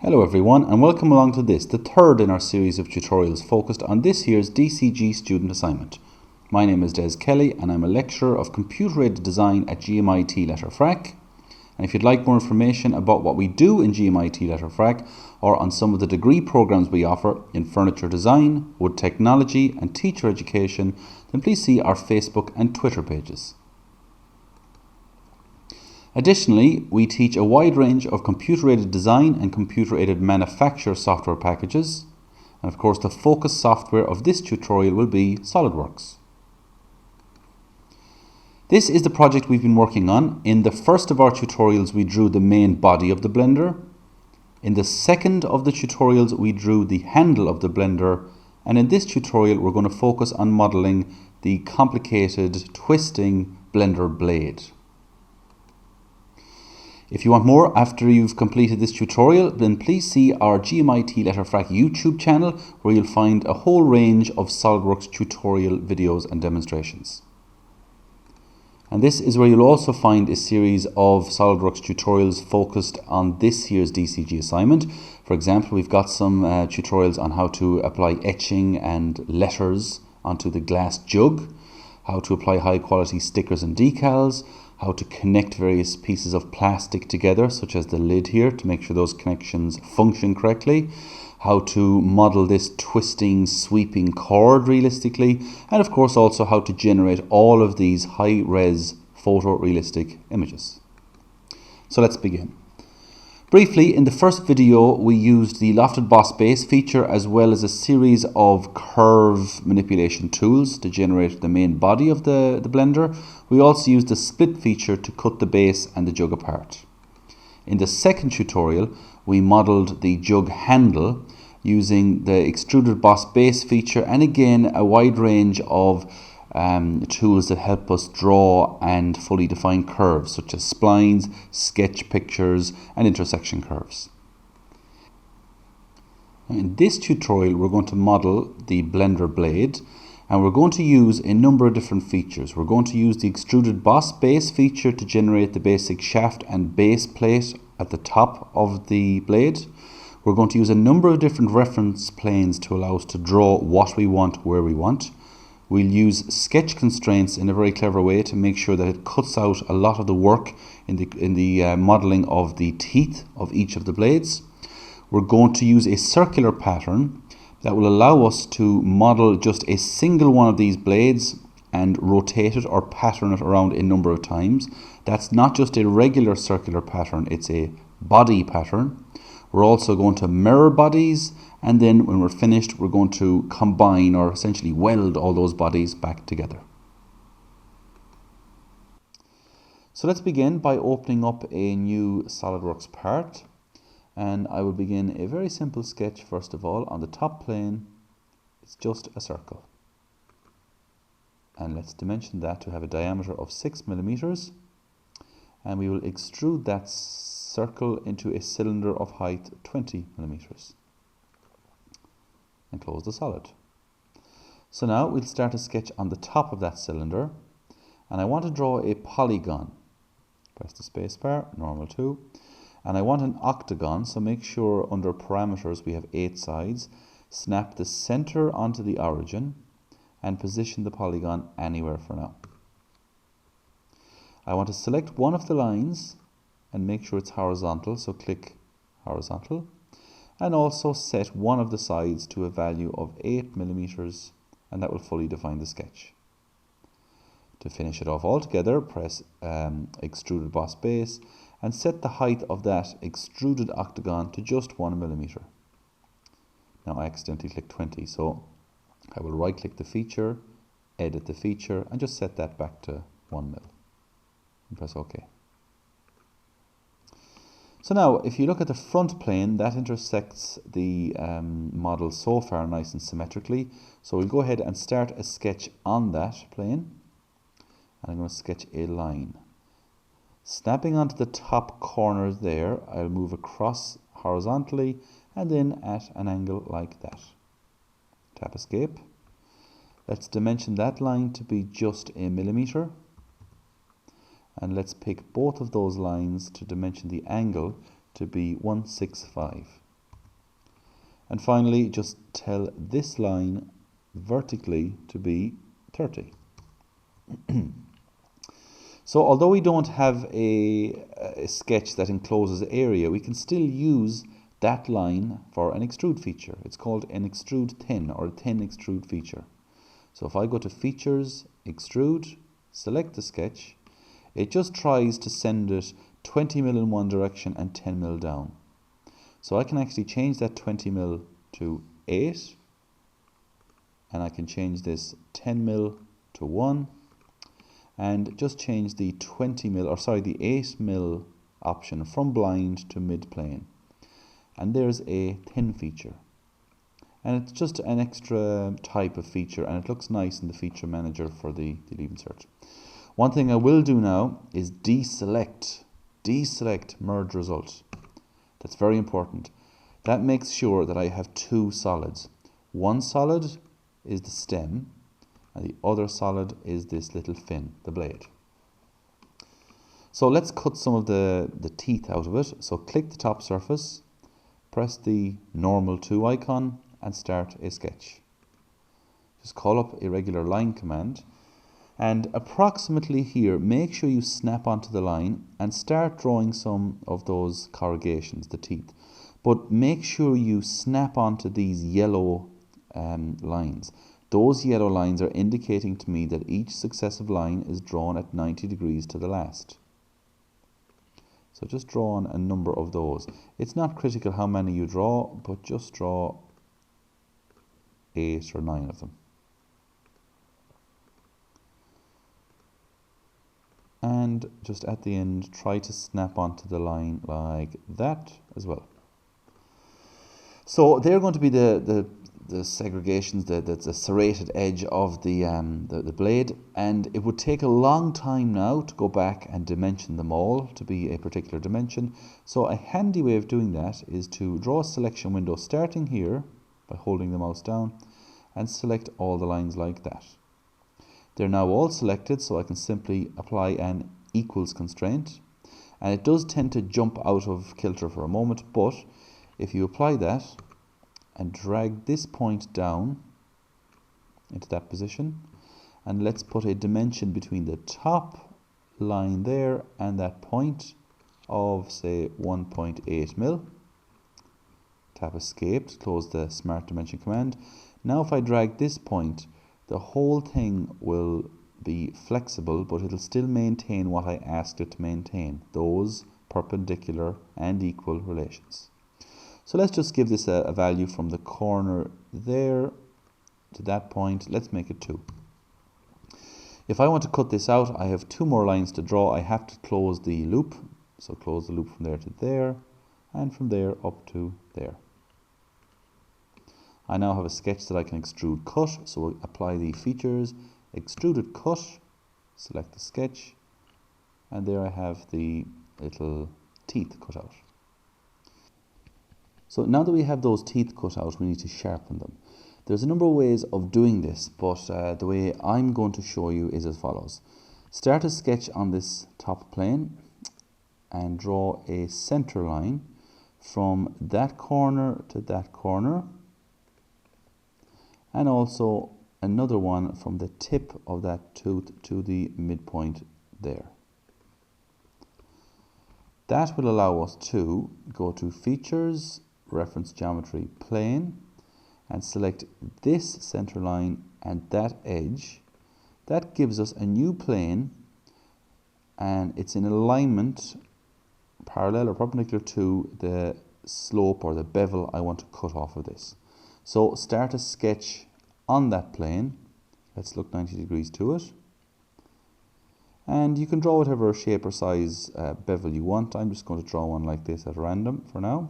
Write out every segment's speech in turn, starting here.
Hello everyone and welcome along to this, the third in our series of tutorials focused on this year's DCG student assignment. My name is Des Kelly and I'm a lecturer of computer-aided design at GMIT Letterfrack. And if you'd like more information about what we do in GMIT Letterfrack or on some of the degree programs we offer in furniture design, wood technology and teacher education, then please see our Facebook and Twitter pages. Additionally, we teach a wide range of computer-aided design and computer-aided manufacture software packages. And of course, the focus software of this tutorial will be SolidWorks. This is the project we've been working on. In the first of our tutorials, we drew the main body of the blender. In the second of the tutorials, we drew the handle of the blender. And in this tutorial, we're going to focus on modeling the complicated twisting blender blade. If you want more after you've completed this tutorial, then please see our GMIT Letterfrack YouTube channel where you'll find a whole range of SolidWorks tutorial videos and demonstrations. And this is where you'll also find a series of SolidWorks tutorials focused on this year's DCG assignment. For example, we've got some tutorials on how to apply etching and letters onto the glass jug, how to apply high quality stickers and decals, how to connect various pieces of plastic together, such as the lid here, to make sure those connections function correctly, how to model this twisting, sweeping cord realistically, and of course also how to generate all of these high-res photorealistic images. So let's begin. Briefly, in the first video we used the lofted boss base feature as well as a series of curve manipulation tools to generate the main body of the blender. We also used the split feature to cut the base and the jug apart. In the second tutorial we modeled the jug handle using the extruded boss base feature and again a wide range of tools that help us draw and fully define curves such as splines, sketch pictures and intersection curves. In this tutorial we're going to model the blender blade and we're going to use a number of different features. We're going to use the extruded boss base feature to generate the basic shaft and base plate at the top of the blade. We're going to use a number of different reference planes to allow us to draw what we want where we want. We'll use sketch constraints in a very clever way to make sure that it cuts out a lot of the work in the modeling of the teeth of each of the blades. We're going to use a circular pattern that will allow us to model just a single one of these blades and rotate it or pattern it around a number of times. That's not just a regular circular pattern, it's a body pattern. We're also going to mirror bodies, and then when we're finished we're going to combine or essentially weld all those bodies back together. So let's begin by opening up a new SolidWorks part, and I will begin a very simple sketch. First of all, on the top plane it's just a circle, and let's dimension that to have a diameter of 6 millimeters, and we will extrude that circle into a cylinder of height 20 millimeters and close the solid. So now we'll start a sketch on the top of that cylinder, and I want to draw a polygon. Press the space bar, normal 2, and I want an octagon, so make sure under parameters we have 8 sides. Snap the center onto the origin and position the polygon anywhere for now. I want to select one of the lines and make sure it's horizontal, so click horizontal, and also set one of the sides to a value of 8 millimeters, and that will fully define the sketch. To finish it off altogether, press extruded boss base and set the height of that extruded octagon to just 1 millimeter. Now I accidentally clicked 20, so I will right click the feature, edit the feature and just set that back to 1 mil and press OK. So now, if you look at the front plane, that intersects the model so far nice and symmetrically. So we'll go ahead and start a sketch on that plane. And I'm going to sketch a line. Snapping onto the top corner there, I'll move across horizontally and then at an angle like that. Tap Escape. Let's dimension that line to be just a millimeter. And let's pick both of those lines to dimension the angle to be 165. And finally, just tell this line vertically to be 30. So although we don't have a sketch that encloses area, we can still use that line for an extrude feature. It's called an extrude thin, or a thin extrude feature. So if I go to Features, Extrude, select the sketch, it just tries to send it 20 mil in one direction and 10 mil down. So I can actually change that 20 mil to 8, and I can change this 10 mil to 1, and just change the 20 mil, or sorry, the 8 mil option from blind to mid plane. And there's a thin feature. And it's just an extra type of feature, and it looks nice in the feature manager for the leave insert. One thing I will do now is deselect merge result. That's very important. That makes sure that I have two solids. One solid is the stem, and the other solid is this little fin, the blade. So let's cut some of the teeth out of it. So click the top surface, press the normal 2 icon, and start a sketch. Just call up a regular line command, and approximately here, make sure you snap onto the line and start drawing some of those corrugations, the teeth. But make sure you snap onto these yellow lines. Those yellow lines are indicating to me that each successive line is drawn at 90 degrees to the last. So just draw on a number of those. It's not critical how many you draw, but just draw 8 or 9 of them. And just at the end, try to snap onto the line like that as well. So they're going to be the segregations, the serrated edge of the blade, and it would take a long time now to go back and dimension them all to be a particular dimension. So a handy way of doing that is to draw a selection window starting here by holding the mouse down and select all the lines like that. They're now all selected, so I can simply apply an equals constraint, and it does tend to jump out of kilter for a moment, but if you apply that and drag this point down into that position, and let's put a dimension between the top line there and that point of say 1.8 mil. Tap escape to close the smart dimension command. Now if I drag this point, the whole thing will be flexible, but it'll still maintain what I asked it to maintain, those perpendicular and equal relations. So let's just give this a value from the corner there to that point. Let's make it 2. If I want to cut this out, I have 2 more lines to draw. I have to close the loop. So close the loop from there to there, and from there up to there. I now have a sketch that I can extrude cut, so we'll apply the features, extruded cut, select the sketch, and there I have the little teeth cut out. So now that we have those teeth cut out, we need to sharpen them. There's a number of ways of doing this, but the way I'm going to show you is as follows. Start a sketch on this top plane and draw a center line from that corner to that corner, and also another one from the tip of that tooth to the midpoint there. That will allow us to go to Features, Reference Geometry, Plane, and select this center line and that edge. That gives us a new plane, and it's in alignment parallel or perpendicular to the slope or the bevel I want to cut off of this. So start a sketch on that plane. Let's look 90 degrees to it. And you can draw whatever shape or size bevel you want. I'm just going to draw one like this at random for now.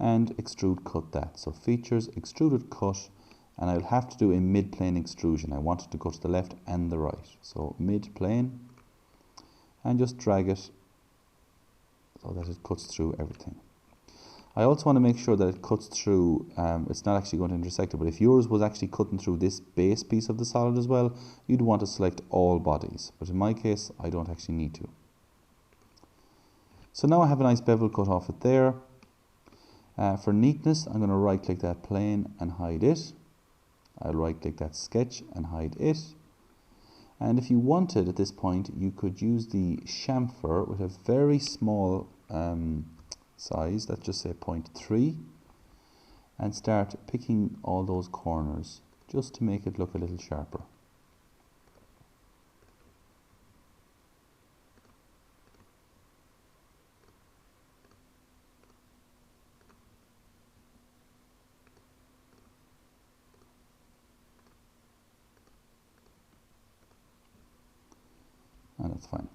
And extrude cut that. So features, extruded cut, and I'll have to do a mid-plane extrusion. I want it to go to the left and the right. So mid-plane, and just drag it so that it cuts through everything. I also want to make sure that it cuts through, it's not actually going to intersect it, but if yours was actually cutting through this base piece of the solid as well, you'd want to select all bodies. But in my case, I don't actually need to. So now I have a nice bevel cut off it there. For neatness, I'm going to right click that plane and hide it. I'll right click that sketch and hide it. And if you wanted at this point, you could use the chamfer with a very small size, let's just say 0.3, and start picking all those corners just to make it look a little sharper. And that's fine.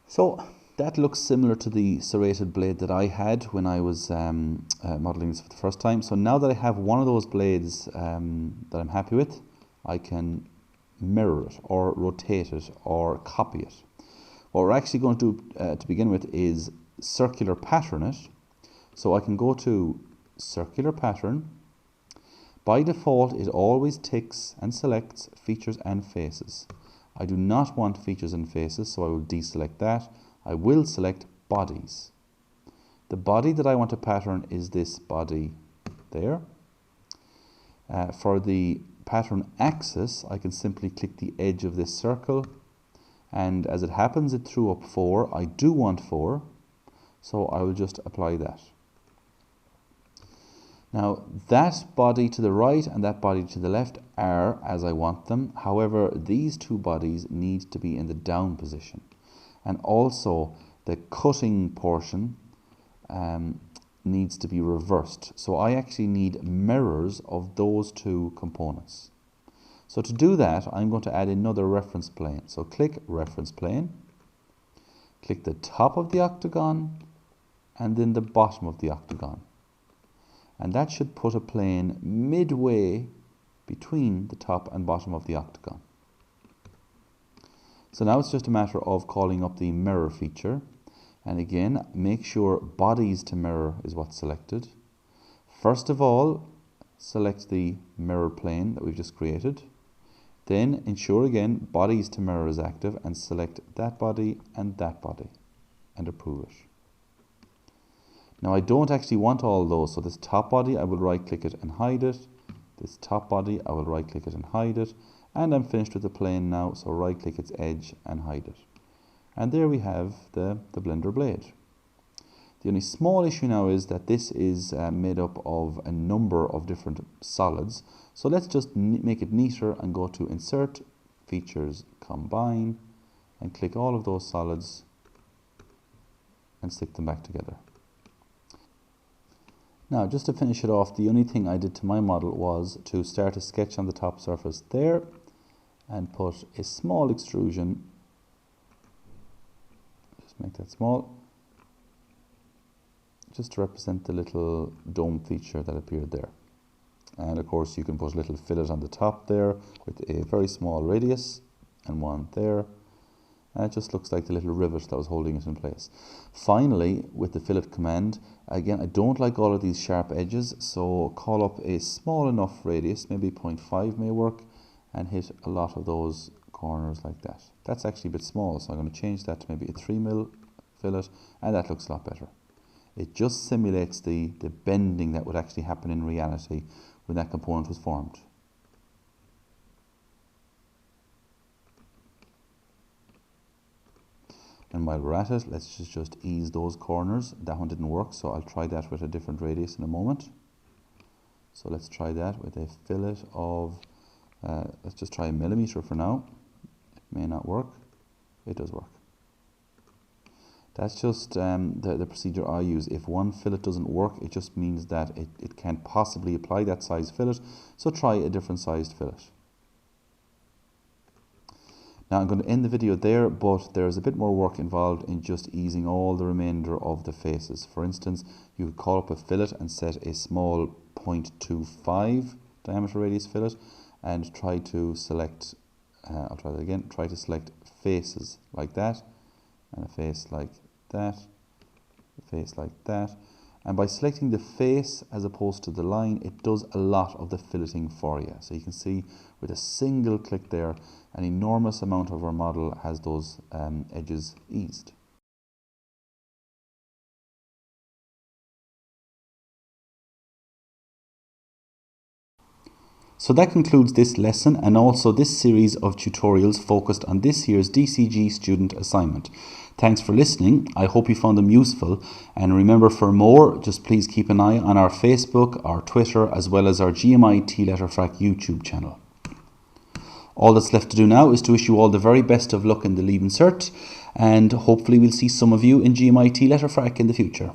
So that looks similar to the serrated blade that I had when I was modeling this for the first time. So now that I have one of those blades that I'm happy with, I can mirror it or rotate it or copy it. What we're actually going to do to begin with is circular pattern it. So I can go to circular pattern. By default, it always ticks and selects features and faces. I do not want features and faces, so I will deselect that. I will select bodies. The body that I want to pattern is this body there. For the pattern axis, I can simply click the edge of this circle, and as it happens, it threw up 4. I do want 4, so I will just apply that. Now, that body to the right and that body to the left are as I want them. However, these two bodies need to be in the down position. And also, the cutting portion needs to be reversed. So I actually need mirrors of those two components. So to do that, I'm going to add another reference plane. So click reference plane, click the top of the octagon, and then the bottom of the octagon. And that should put a plane midway between the top and bottom of the octagon. So now it's just a matter of calling up the mirror feature. And again, make sure bodies to mirror is what's selected. First of all, select the mirror plane that we've just created. Then ensure again bodies to mirror is active and select that body and approve it. Now I don't actually want all those, so this top body I will right click it and hide it. This top body I will right click it and hide it. And I'm finished with the plane now, so right click its edge and hide it. And there we have the Blender blade. The only small issue now is that this is made up of a number of different solids. So let's just make it neater and go to Insert, Features, Combine, and click all of those solids and stick them back together. Now, just to finish it off, the only thing I did to my model was to start a sketch on the top surface there and put a small extrusion. Just make that small, just to represent the little dome feature that appeared there. And of course, you can put a little fillet on the top there with a very small radius and one there. And it just looks like the little rivet that was holding it in place. Finally, with the fillet command, again, I don't like all of these sharp edges, so call up a small enough radius, maybe 0.5 may work, and hit a lot of those corners like that. That's actually a bit small, so I'm going to change that to maybe a 3mm fillet, and that looks a lot better. It just simulates the bending that would actually happen in reality when that component was formed. And while we're at it, let's just ease those corners. That one didn't work, so I'll try that with a different radius in a moment. So let's try that with a fillet of, let's just try 1mm for now. It may not work. It does work. That's just the procedure I use. If one fillet doesn't work, it just means that it can't possibly apply that size fillet. So try a different sized fillet. Now I'm going to end the video there, but there's a bit more work involved in just easing all the remainder of the faces. For instance, you could call up a fillet and set a small 0.25 diameter radius fillet and try to select, I'll try that again, try to select faces like that, and a face like that, a face like that. And by selecting the face as opposed to the line, it does a lot of the filleting for you. So you can see with a single click there, an enormous amount of our model has those edges eased. So that concludes this lesson and also this series of tutorials focused on this year's DCG student assignment. Thanks for listening. I hope you found them useful, and remember, for more, just please keep an eye on our Facebook, our Twitter, as well as our GMIT Letterfrack YouTube channel. All that's left to do now is to wish you all the very best of luck in the Leaving Cert, and hopefully we'll see some of you in GMIT Letterfrack in the future.